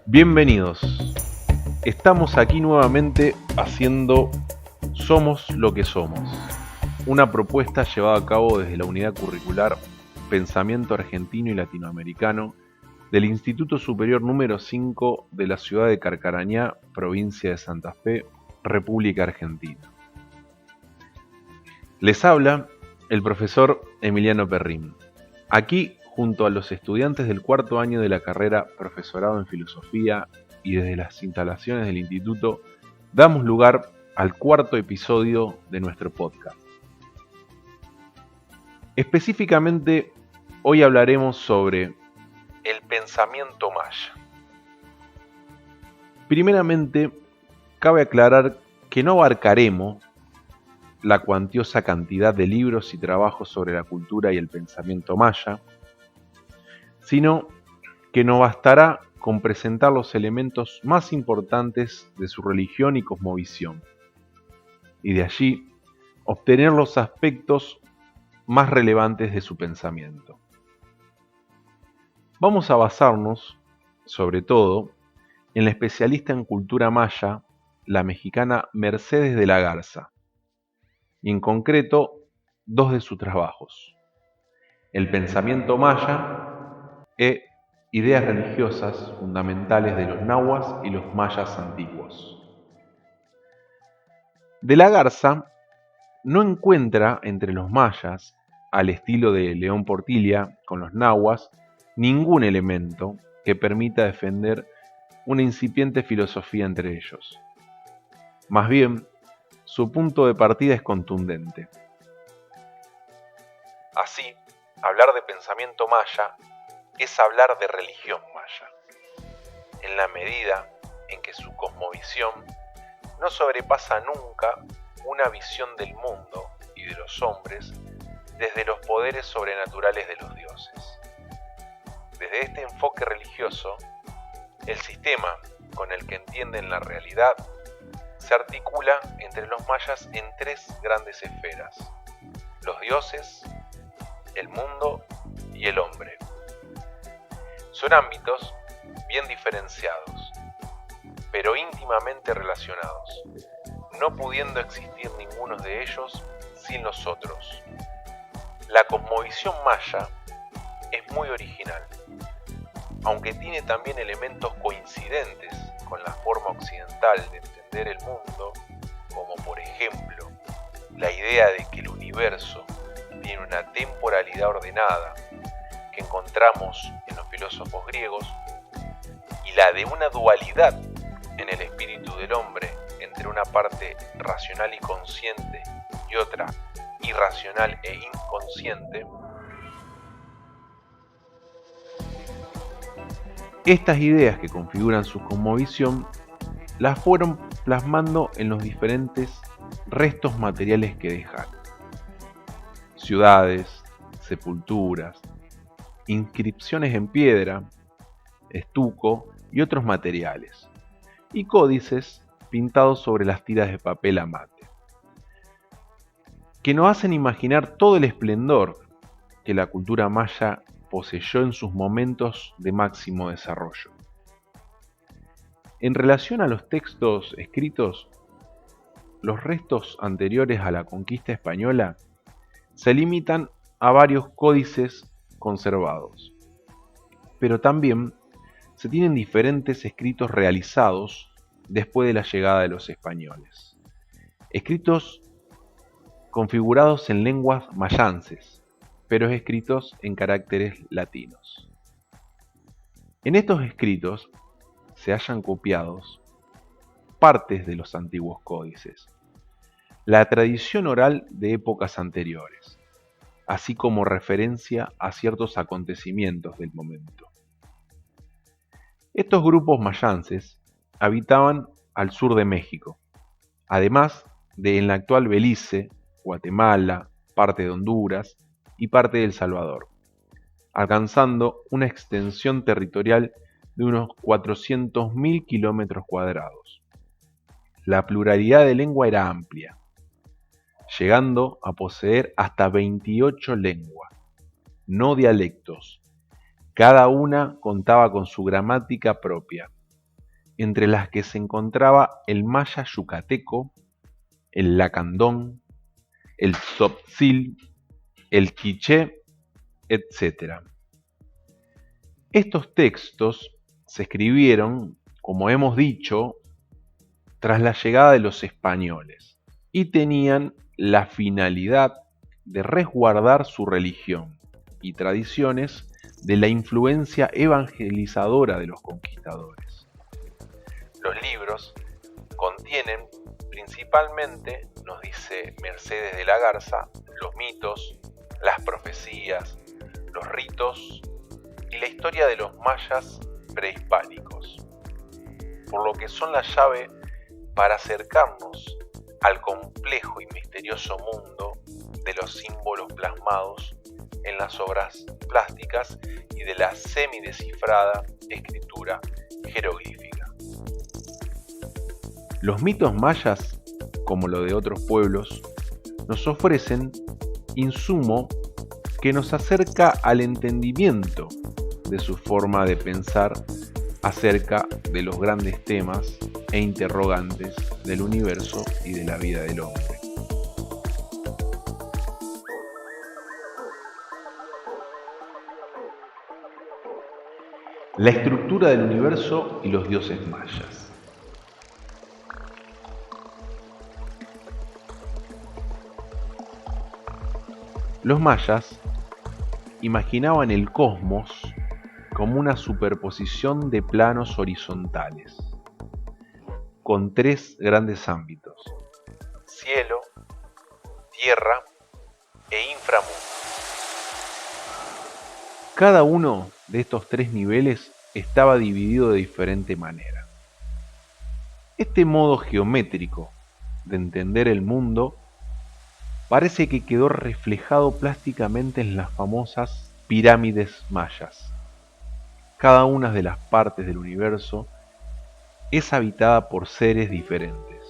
Bienvenidos. Estamos aquí nuevamente haciendo Somos lo que somos, una propuesta llevada a cabo desde la unidad curricular Pensamiento Argentino y Latinoamericano del Instituto Superior número 5 de la ciudad de Carcarañá, provincia de Santa Fe, República Argentina. Les habla el profesor Emiliano Perrín, aquí junto a los estudiantes del cuarto año de la carrera Profesorado en Filosofía, y desde las instalaciones del instituto damos lugar al cuarto episodio de nuestro podcast. Específicamente, hoy hablaremos sobre el pensamiento maya. Primeramente, cabe aclarar que no abarcaremos la cuantiosa cantidad de libros y trabajos sobre la cultura y el pensamiento maya, sino que nos bastará con presentar los elementos más importantes de su religión y cosmovisión, y de allí obtener los aspectos más relevantes de su pensamiento. Vamos a basarnos, sobre todo, en la especialista en cultura maya, la mexicana Mercedes de la Garza, y en concreto, dos de sus trabajos: El pensamiento maya e Ideas religiosas fundamentales de los nahuas y los mayas antiguos. De la Garza no encuentra entre los mayas, al estilo de León Portilla con los nahuas, ningún elemento que permita defender una incipiente filosofía entre ellos. Más bien, su punto de partida es contundente. Así, hablar de pensamiento maya es hablar de religión maya, en la medida en que su cosmovisión no sobrepasa nunca una visión del mundo y de los hombres desde los poderes sobrenaturales de los dioses. Desde este enfoque religioso, el sistema con el que entienden la realidad se articula entre los mayas en tres grandes esferas: los dioses, el mundo y el hombre. Son ámbitos bien diferenciados, pero íntimamente relacionados, no pudiendo existir ninguno de ellos sin los otros. La cosmovisión maya es muy original, aunque tiene también elementos coincidentes con la forma occidental de entender el mundo, como por ejemplo la idea de que el universo tiene una temporalidad ordenada que encontramos en los filósofos griegos, y la de una dualidad en el espíritu del hombre entre una parte racional y consciente y otra irracional e inconsciente. Estas ideas que configuran su cosmovisión las fueron plasmando en los diferentes restos materiales que dejaron: ciudades, sepulturas, inscripciones en piedra, estuco y otros materiales, y códices pintados sobre las tiras de papel a mate, que nos hacen imaginar todo el esplendor que la cultura maya poseyó en sus momentos de máximo desarrollo. En relación a los textos escritos, los restos anteriores a la conquista española se limitan a varios códices conservados, pero también se tienen diferentes escritos realizados después de la llegada de los españoles, escritos configurados en lenguas mayances, pero escritos en caracteres latinos. En estos escritos se hallan copiados partes de los antiguos códices, la tradición oral de épocas anteriores, así como referencia a ciertos acontecimientos del momento. Estos grupos mayances habitaban al sur de México, además de en la actual Belice, Guatemala, parte de Honduras y parte de El Salvador, alcanzando una extensión territorial de unos 400.000 kilómetros cuadrados. La pluralidad de lengua era amplia, llegando a poseer hasta 28 lenguas, no dialectos. Cada una contaba con su gramática propia, entre las que se encontraba el maya yucateco, el lacandón, el tzotzil, el quiché, etc. Estos textos se escribieron, como hemos dicho, tras la llegada de los españoles y tenían la finalidad de resguardar su religión y tradiciones de la influencia evangelizadora de los conquistadores. Los libros contienen principalmente, nos dice Mercedes de la Garza, los mitos, las profecías, los ritos y la historia de los mayas prehispánicos, por lo que son la llave para acercarnos al complejo y misterioso mundo de los símbolos plasmados en las obras plásticas y de la semidescifrada escritura jeroglífica. Los mitos mayas, como los de otros pueblos, nos ofrecen insumo que nos acerca al entendimiento de su forma de pensar acerca de los grandes temas e interrogantes del universo y de la vida del hombre. La estructura del universo y los dioses mayas. Los mayas imaginaban el cosmos como una superposición de planos horizontales, con tres grandes ámbitos: cielo, tierra e inframundo. Cada uno de estos tres niveles estaba dividido de diferente manera. Este modo geométrico de entender el mundo parece que quedó reflejado plásticamente en las famosas pirámides mayas. Cada una de las partes del universo es habitada por seres diferentes.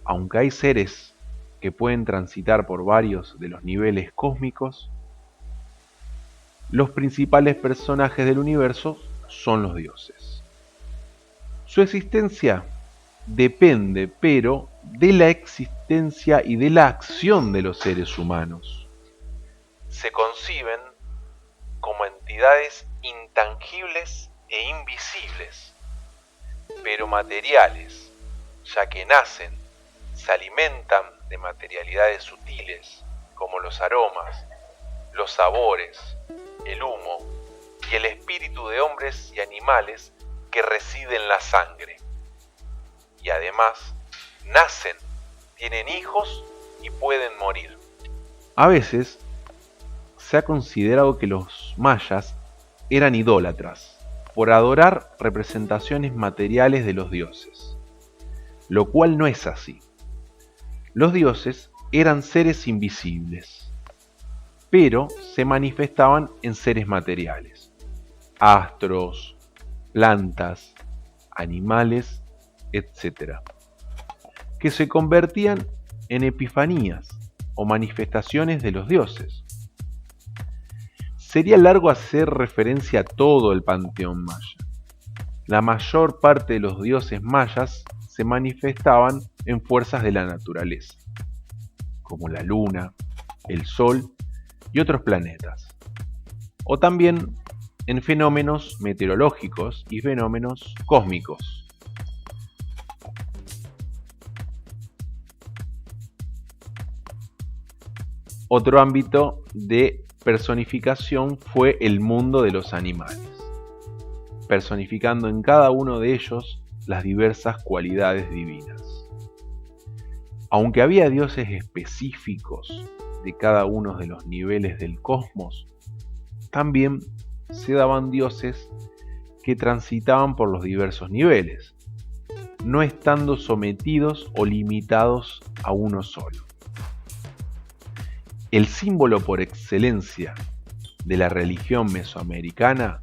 Aunque hay seres que pueden transitar por varios de los niveles cósmicos, los principales personajes del universo son los dioses. Su existencia depende, pero, de la existencia y de la acción de los seres humanos. Se conciben como entidades intangibles e invisibles, pero materiales, ya que nacen, se alimentan de materialidades sutiles como los aromas, los sabores, el humo y el espíritu de hombres y animales que reside en la sangre. Y además, nacen, tienen hijos y pueden morir. A veces se ha considerado que los mayas eran idólatras por adorar representaciones materiales de los dioses, lo cual no es así. Los dioses eran seres invisibles, pero se manifestaban en seres materiales: astros, plantas, animales, etc., que se convertían en epifanías o manifestaciones de los dioses. Sería largo hacer referencia a todo el panteón maya. La mayor parte de los dioses mayas se manifestaban en fuerzas de la naturaleza, como la luna, el sol y otros planetas, o también en fenómenos meteorológicos y fenómenos cósmicos. Otro ámbito de personificación fue el mundo de los animales, personificando en cada uno de ellos las diversas cualidades divinas. Aunque había dioses específicos de cada uno de los niveles del cosmos, también se daban dioses que transitaban por los diversos niveles, no estando sometidos o limitados a uno solo. El símbolo por excelencia de la religión mesoamericana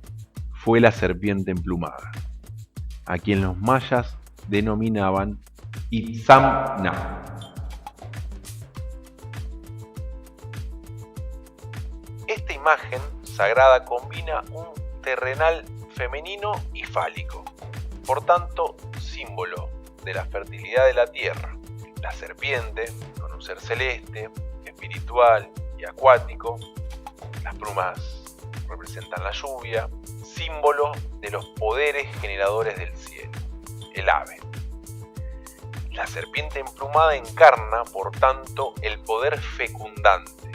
fue la serpiente emplumada, a quien los mayas denominaban Itzamna. Esta imagen sagrada combina un terrenal femenino y fálico, por tanto símbolo de la fertilidad de la tierra. La serpiente, con un ser celeste, espiritual y acuático. Las plumas representan la lluvia, símbolo de los poderes generadores del cielo, el ave. La serpiente emplumada encarna, por tanto, el poder fecundante,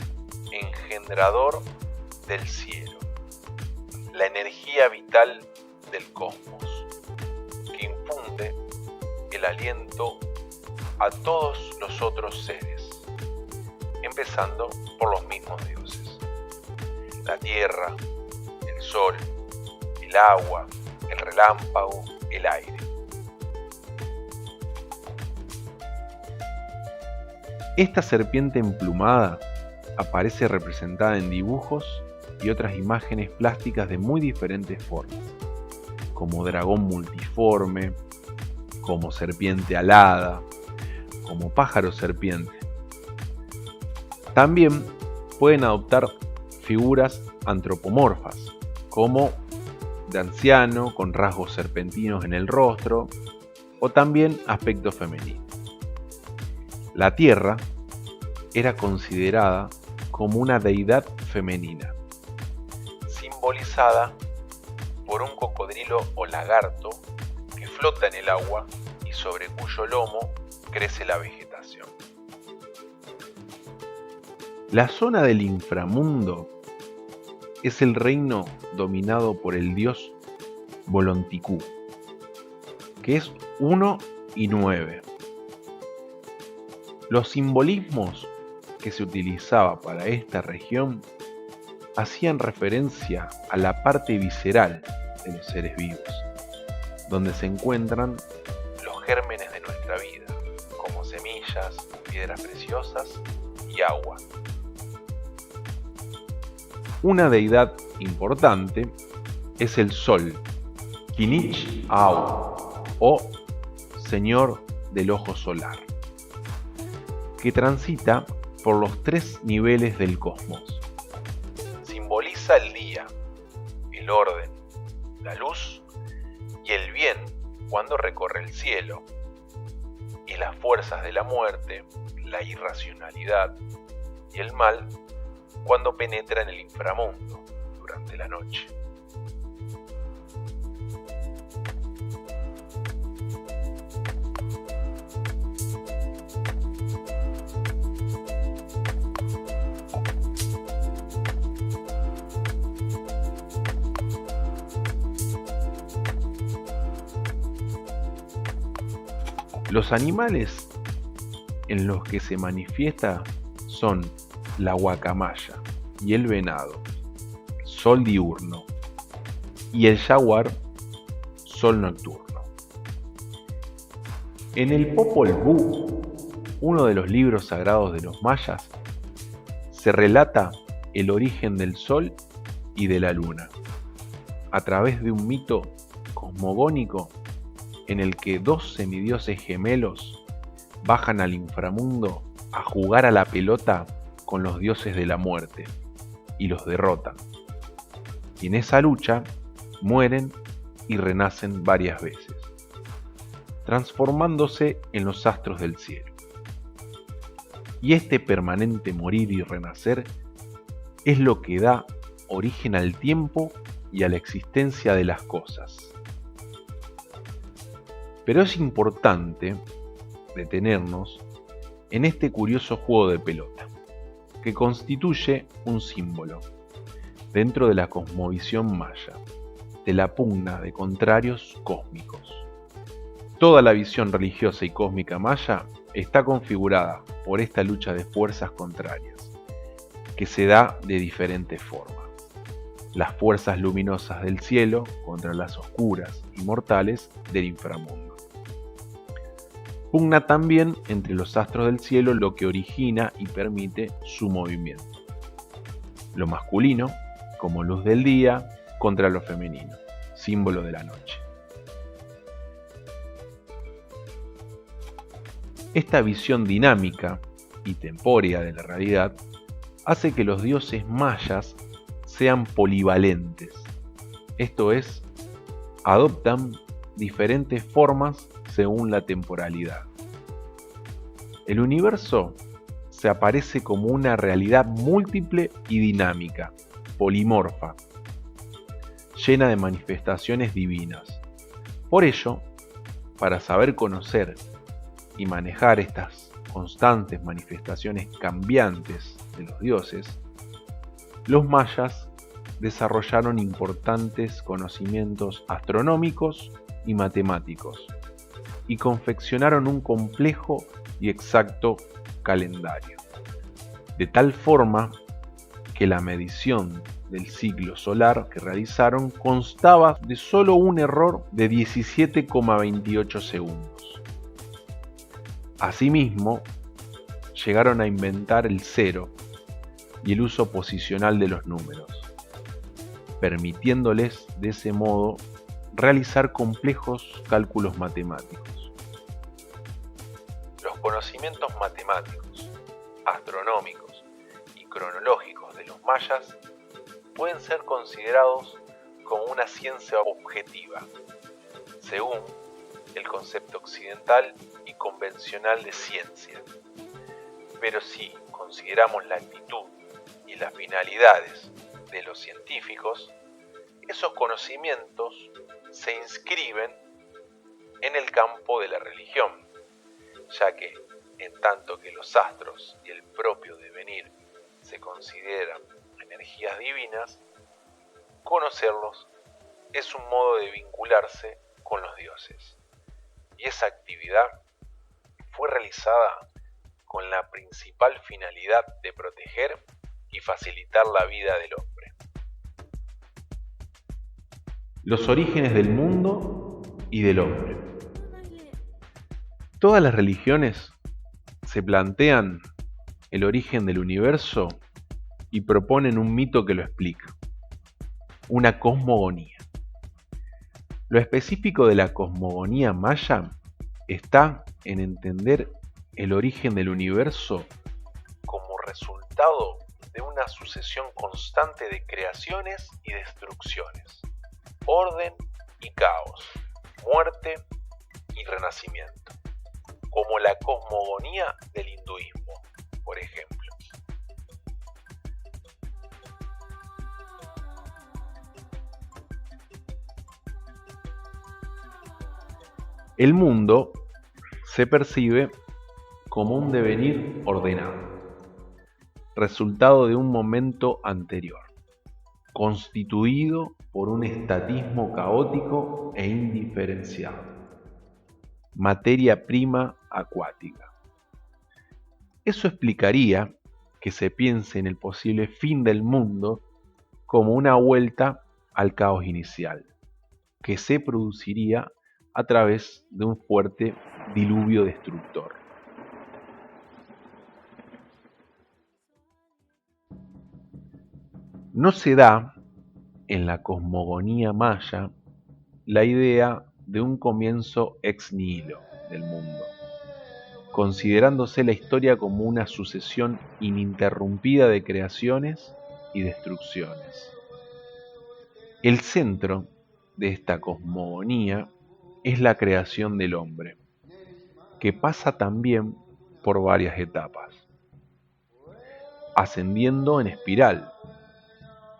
engendrador del cielo, la energía vital del cosmos, que infunde el aliento a todos los otros seres, empezando por los mismos dioses. La tierra, el sol, el agua, el relámpago, el aire. Esta serpiente emplumada aparece representada en dibujos y otras imágenes plásticas de muy diferentes formas, como dragón multiforme, como serpiente alada, como pájaro serpiente. También pueden adoptar figuras antropomorfas, como de anciano con rasgos serpentinos en el rostro, o también aspecto femenino. La tierra era considerada como una deidad femenina, simbolizada por un cocodrilo o lagarto que flota en el agua y sobre cuyo lomo crece la vegetación. La zona del inframundo es el reino dominado por el dios Bolonticú, que es 1 y 9. Los simbolismos que se utilizaba para esta región hacían referencia a la parte visceral de los seres vivos, donde se encuentran los gérmenes de nuestra vida, como semillas, piedras preciosas y agua. Una deidad importante es el Sol, Kinich Au, o Señor del Ojo Solar, que transita por los 3 niveles del cosmos. Simboliza el día, el orden, la luz y el bien cuando recorre el cielo, y las fuerzas de la muerte, la irracionalidad y el mal cuando penetra en el inframundo durante la noche. Los animales en los que se manifiesta son la guacamaya y el venado, sol diurno, y el jaguar, sol nocturno. En el Popol Vuh, uno de los libros sagrados de los mayas, se relata el origen del sol y de la luna, a través de un mito cosmogónico en el que 2 semidioses gemelos bajan al inframundo a jugar a la pelota con los dioses de la muerte y los derrotan. Y en esa lucha mueren y renacen varias veces, transformándose en los astros del cielo. Y este permanente morir y renacer es lo que da origen al tiempo y a la existencia de las cosas. Pero es importante detenernos en este curioso juego de pelota, que constituye un símbolo dentro de la cosmovisión maya, de la pugna de contrarios cósmicos. Toda la visión religiosa y cósmica maya está configurada por esta lucha de fuerzas contrarias, que se da de diferentes formas. Las fuerzas luminosas del cielo contra las oscuras y mortales del inframundo. Pugna también entre los astros del cielo, lo que origina y permite su movimiento. Lo masculino, como luz del día, contra lo femenino, símbolo de la noche. Esta visión dinámica y tempórea de la realidad hace que los dioses mayas sean polivalentes, esto es, adoptan diferentes formas según la temporalidad. El universo se aparece como una realidad múltiple y dinámica, polimorfa, llena de manifestaciones divinas. Por ello, para saber conocer y manejar estas constantes manifestaciones cambiantes de los dioses, los mayas desarrollaron importantes conocimientos astronómicos y matemáticos y confeccionaron un complejo y exacto calendario, de tal forma que la medición del ciclo solar que realizaron constaba de solo un error de 17,28 segundos. Asimismo, llegaron a inventar el cero y el uso posicional de los números, permitiéndoles de ese modo realizar complejos cálculos matemáticos. Los conocimientos matemáticos, astronómicos y cronológicos de los mayas pueden ser considerados como una ciencia objetiva, según el concepto occidental y convencional de ciencia. Pero si consideramos la actitud y las finalidades de los científicos, esos conocimientos se inscriben en el campo de la religión, ya que en tanto que los astros y el propio devenir se consideran energías divinas, conocerlos es un modo de vincularse con los dioses. Y esa actividad fue realizada con la principal finalidad de proteger y facilitar la vida del hombre. Los orígenes del mundo y del hombre. Todas las religiones se plantean el origen del universo y proponen un mito que lo explica, una cosmogonía. Lo específico de la cosmogonía maya está en entender el origen del universo como resultado de una sucesión constante de creaciones y destrucciones, orden y caos, muerte y renacimiento, como la cosmogonía del hinduismo, por ejemplo. El mundo se percibe como un devenir ordenado, resultado de un momento anterior, constituido por un estatismo caótico e indiferenciado, materia prima acuática. Eso explicaría que se piense en el posible fin del mundo como una vuelta al caos inicial, que se produciría a través de un fuerte diluvio destructor. No se da en la cosmogonía maya la idea de un comienzo ex nihilo del mundo, considerándose la historia como una sucesión ininterrumpida de creaciones y destrucciones. El centro de esta cosmogonía es la creación del hombre, que pasa también por varias etapas, ascendiendo en espiral,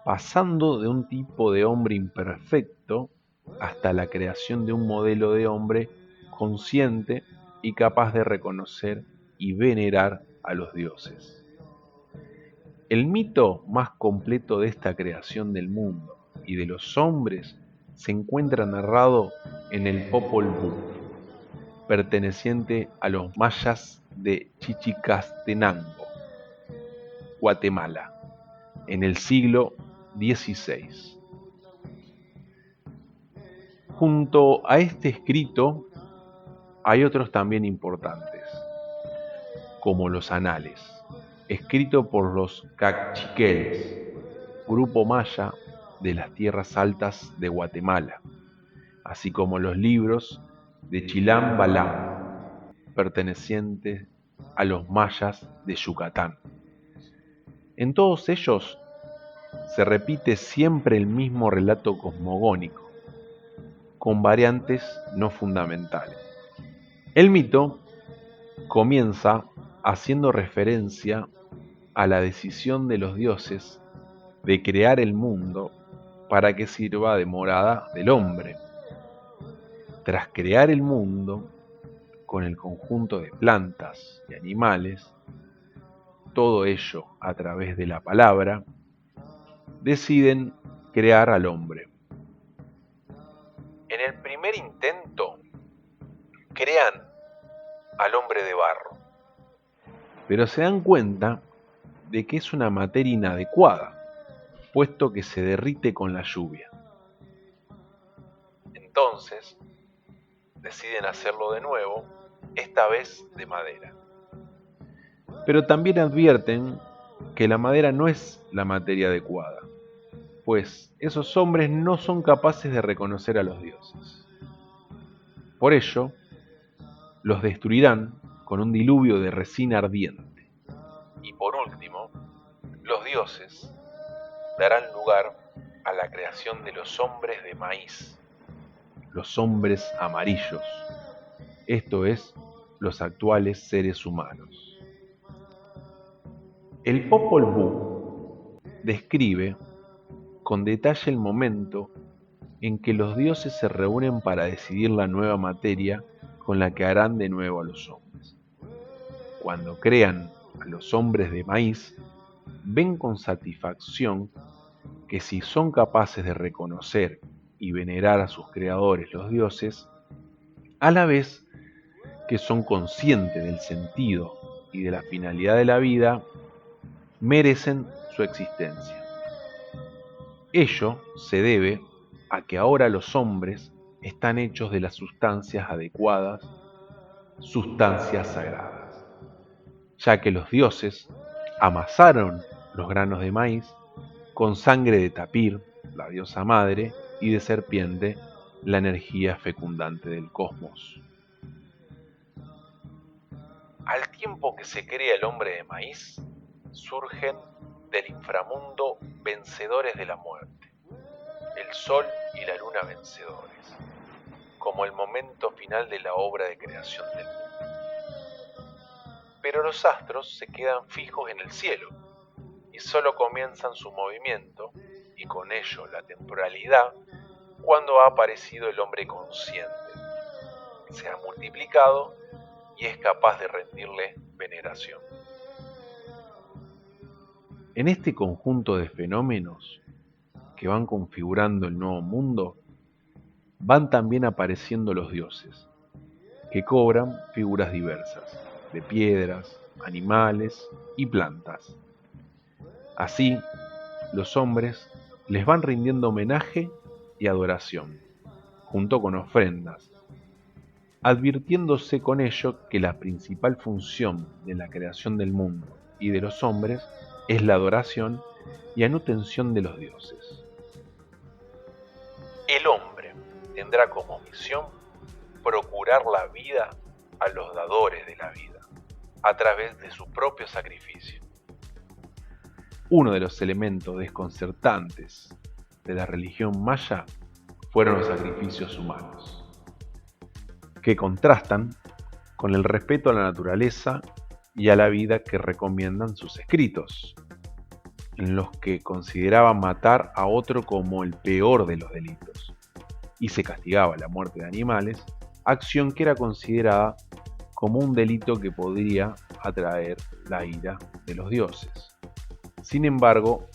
pasando de un tipo de hombre imperfecto hasta la creación de un modelo de hombre consciente y capaz de reconocer y venerar a los dioses. El mito más completo de esta creación del mundo y de los hombres se encuentra narrado en el Popol Vuh, perteneciente a los mayas de Chichicastenango, Guatemala, en el siglo XVI. Junto a este escrito hay otros también importantes, como los anales, escrito por los cachiqueles, grupo maya de las tierras altas de Guatemala, así como los libros de Chilam Balam, pertenecientes a los mayas de Yucatán. En todos ellos se repite siempre el mismo relato cosmogónico, con variantes no fundamentales. El mito comienza haciendo referencia a la decisión de los dioses de crear el mundo para que sirva de morada del hombre. Tras crear el mundo, con el conjunto de plantas y animales, todo ello a través de la palabra, deciden crear al hombre. En el primer intento, crean al hombre de barro, pero se dan cuenta de que es una materia inadecuada, puesto que se derrite con la lluvia. Entonces, deciden hacerlo de nuevo, esta vez de madera. Pero también advierten que la madera no es la materia adecuada, pues esos hombres no son capaces de reconocer a los dioses. Por ello, los destruirán con un diluvio de resina ardiente. Y por último, los dioses darán lugar a la creación de los hombres de maíz, los hombres amarillos, esto es, los actuales seres humanos. El Popol Vuh describe con detalle el momento en que los dioses se reúnen para decidir la nueva materia con la que harán de nuevo a los hombres. Cuando crean a los hombres de maíz, ven con satisfacción que si son capaces de reconocer y venerar a sus creadores los dioses, a la vez que son conscientes del sentido y de la finalidad de la vida, merecen su existencia. Ello se debe a que ahora los hombres están hechos de las sustancias adecuadas, sustancias sagradas, ya que los dioses amasaron los granos de maíz con sangre de Tapir, la diosa madre, y de Serpiente, la energía fecundante del cosmos. Al tiempo que se crea el hombre de maíz, surgen del inframundo vencedores de la muerte, el sol y la luna vencedores, como el momento final de la obra de creación del mundo. Pero los astros se quedan fijos en el cielo y solo comienzan su movimiento, y con ello la temporalidad, cuando ha aparecido el hombre consciente, se ha multiplicado y es capaz de rendirle veneración. En este conjunto de fenómenos que van configurando el nuevo mundo, van también apareciendo los dioses, que cobran figuras diversas, de piedras, animales y plantas. Así, los hombres les van rindiendo homenaje y adoración, junto con ofrendas, advirtiéndose con ello que la principal función de la creación del mundo y de los hombres es la adoración y anutención de los dioses. El hombre tendrá como misión procurar la vida a los dadores de la vida, a través de su propio sacrificio. Uno de los elementos desconcertantes de la religión maya fueron los sacrificios humanos, que contrastan con el respeto a la naturaleza y a la vida que recomiendan sus escritos, en los que consideraban matar a otro como el peor de los delitos, y se castigaba la muerte de animales, acción que era considerada como un delito que podría atraer la ira de los dioses. Sin embargo,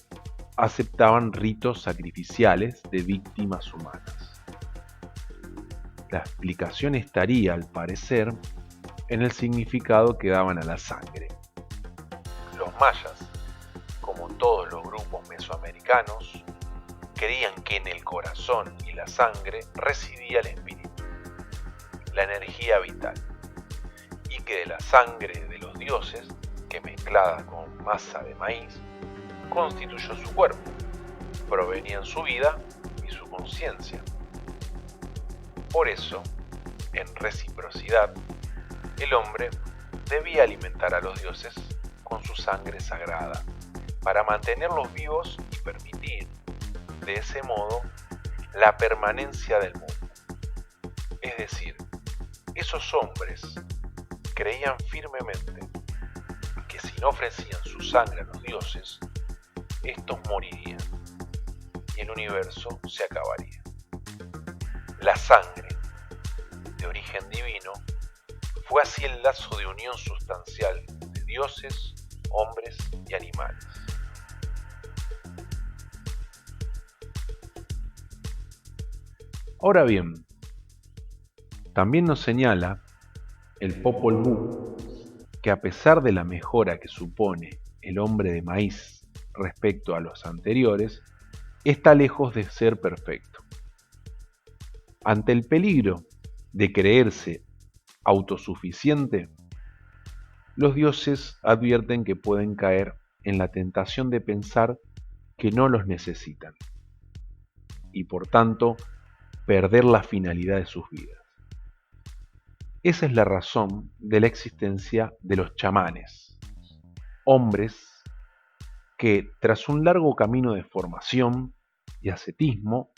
aceptaban ritos sacrificiales de víctimas humanas. La explicación estaría, al parecer, en el significado que daban a la sangre. Los mayas, como todos los grupos mesoamericanos, creían que en el corazón y la sangre residía el espíritu, la energía vital, y que de la sangre de los dioses, que mezclada con masa de maíz, constituyó su cuerpo, provenían su vida y su conciencia. Por eso, en reciprocidad, el hombre debía alimentar a los dioses con su sangre sagrada, para mantenerlos vivos y permitir, de ese modo, la permanencia del mundo. Es decir, esos hombres creían firmemente que si no ofrecían su sangre a los dioses, estos morirían y el universo se acabaría. La sangre, de origen divino, fue así el lazo de unión sustancial de dioses, hombres y animales. Ahora bien, también nos señala el Popol Vuh que a pesar de la mejora que supone el hombre de maíz respecto a los anteriores, está lejos de ser perfecto. Ante el peligro de creerse autosuficiente, los dioses advierten que pueden caer en la tentación de pensar que no los necesitan y por tanto perder la finalidad de sus vidas. Esa es la razón de la existencia de los chamanes, hombres que tras un largo camino de formación y ascetismo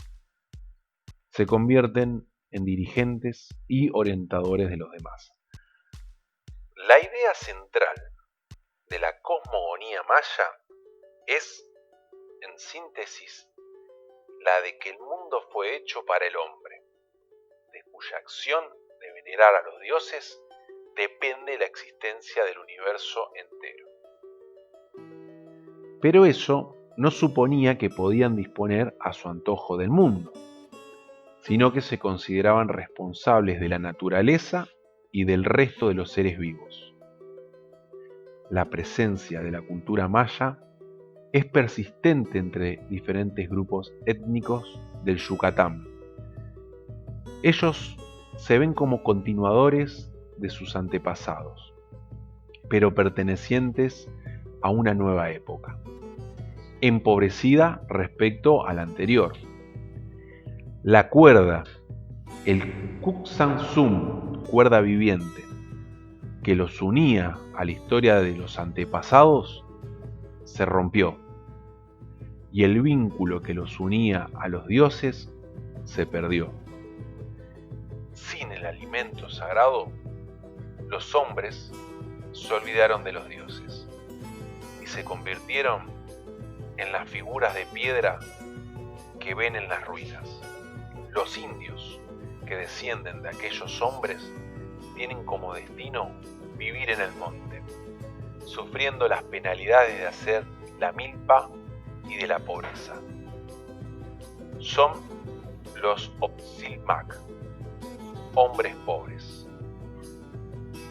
se convierten en dirigentes y orientadores de los demás. La idea central de la cosmogonía maya es, en síntesis, la de que el mundo fue hecho para el hombre, de cuya acción de venerar a los dioses depende la existencia del universo entero. Pero eso no suponía que podían disponer a su antojo del mundo, sino que se consideraban responsables de la naturaleza y del resto de los seres vivos. La presencia de la cultura maya es persistente entre diferentes grupos étnicos del Yucatán. Ellos se ven como continuadores de sus antepasados, pero pertenecientes a una nueva época, empobrecida respecto a la anterior. La cuerda, el Kuksansum, cuerda viviente, que los unía a la historia de los antepasados, se rompió, y el vínculo que los unía a los dioses se perdió. Sin el alimento sagrado, los hombres se olvidaron de los dioses y se convirtieron en las figuras de piedra que ven en las ruinas. Los indios que descienden de aquellos hombres tienen como destino vivir en el monte, sufriendo las penalidades de hacer la milpa y de la pobreza. Son los Otzilmak, hombres pobres.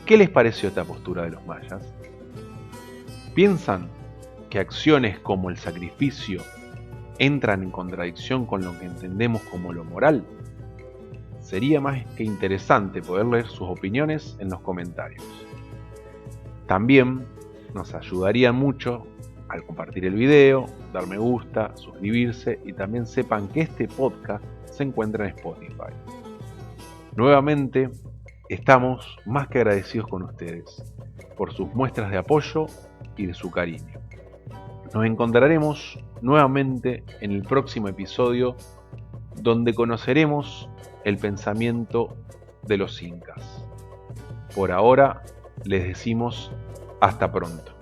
¿Qué les pareció esta postura de los mayas? ¿Piensan que acciones como el sacrificio entran en contradicción con lo que entendemos como lo moral? Sería más que interesante poder leer sus opiniones en los comentarios. También nos ayudaría mucho al compartir el video, dar me gusta, suscribirse y también sepan que este podcast se encuentra en Spotify. Nuevamente, estamos más que agradecidos con ustedes por sus muestras de apoyo y de su cariño. Nos encontraremos nuevamente en el próximo episodio donde conoceremos el pensamiento de los incas. Por ahora les decimos hasta pronto.